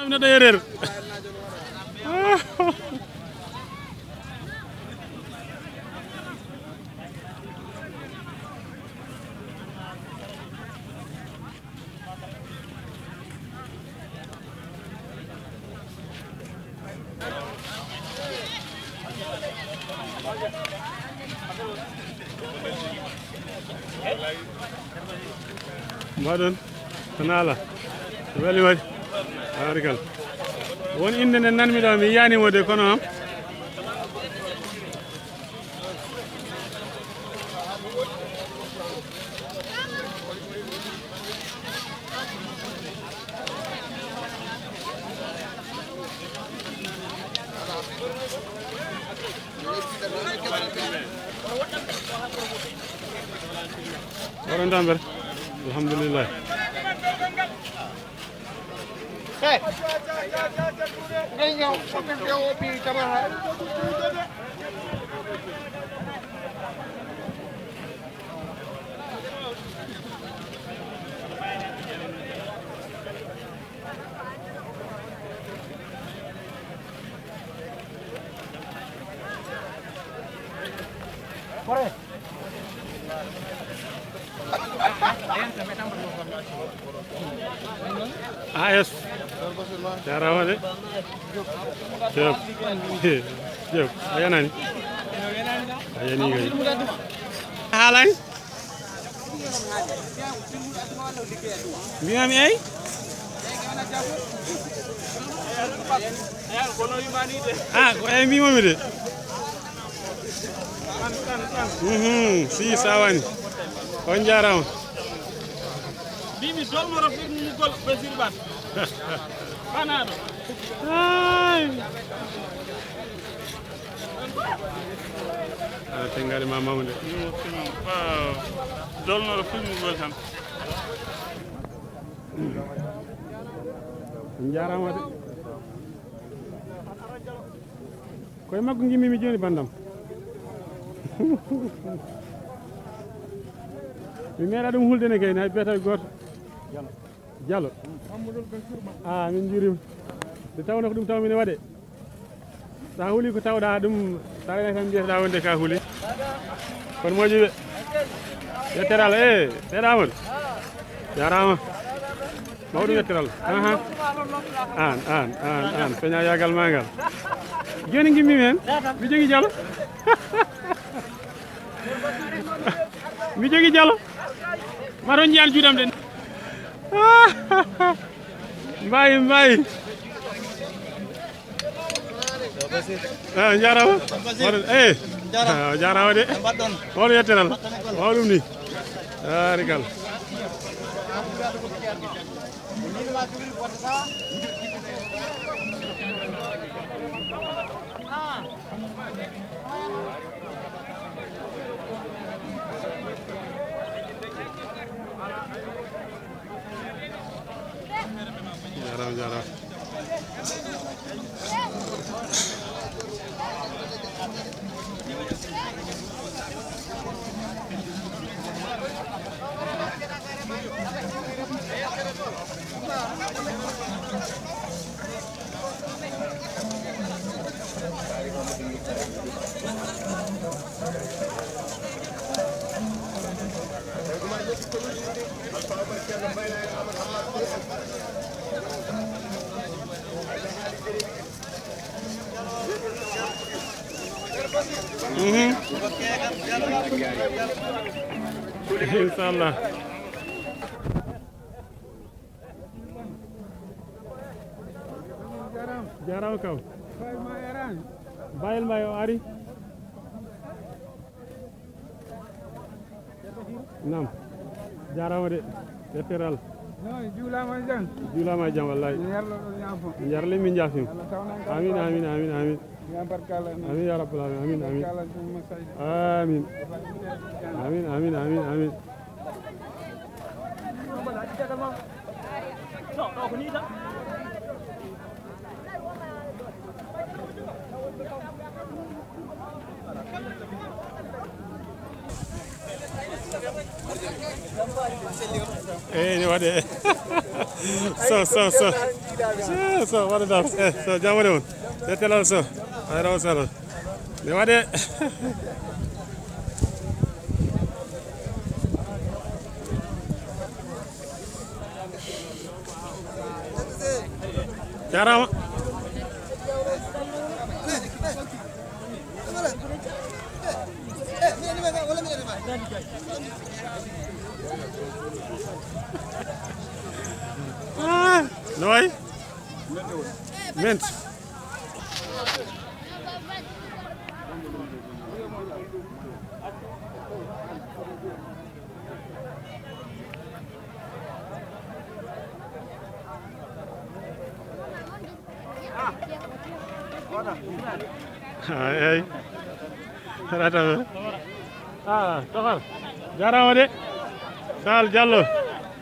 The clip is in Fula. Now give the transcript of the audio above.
na day réer mbaɗon tan ala weli waɗi barikal won inde nde nanmi ɗo mi yiyanimo de kono am oɗon tambere alhamdulillah yes jarama de jop jop a yanani a yani kay haalani mbimami eyi ko eyi mbimomi de si sawani on jarama bimi dolmoro firni gol basir bat banano ay tengari ma mamude dolmoro firni gol tan jarama de koy maggo gimmi joni bandam mi meeɗa ɗum hulde ne kayni hay biyata goto Diallo min jurima nde tawno ko ɗum tawmine waɗe sa huuli ko tawɗa ɗum tawene tan mbiyataɗa wonde ka huuli kono moƴƴuɓe yettere Allah seeɗa Amadou jarama mawɗum yettere Allah an peña yagal ma ngal joni gimmimi hen mi jogui Diallo mi jogui Diallo maton jiyan juuɗam ɗen mbayi jarama jarama de mawɗum yetteral mawɗum ni barikal jarama inshallah jarama kaw bayel ma yo ari nam jarama de yetteral juulama jam wallahi jarle min jafim amin amin amin amin amin ya rabbal alamin amin amin amin amin amin amin ne waɗe so so waɗa dam so jamode on e telal so ay raw salo ne waɗe jarama no way ment ay rata toxal jarama de Sal Diallo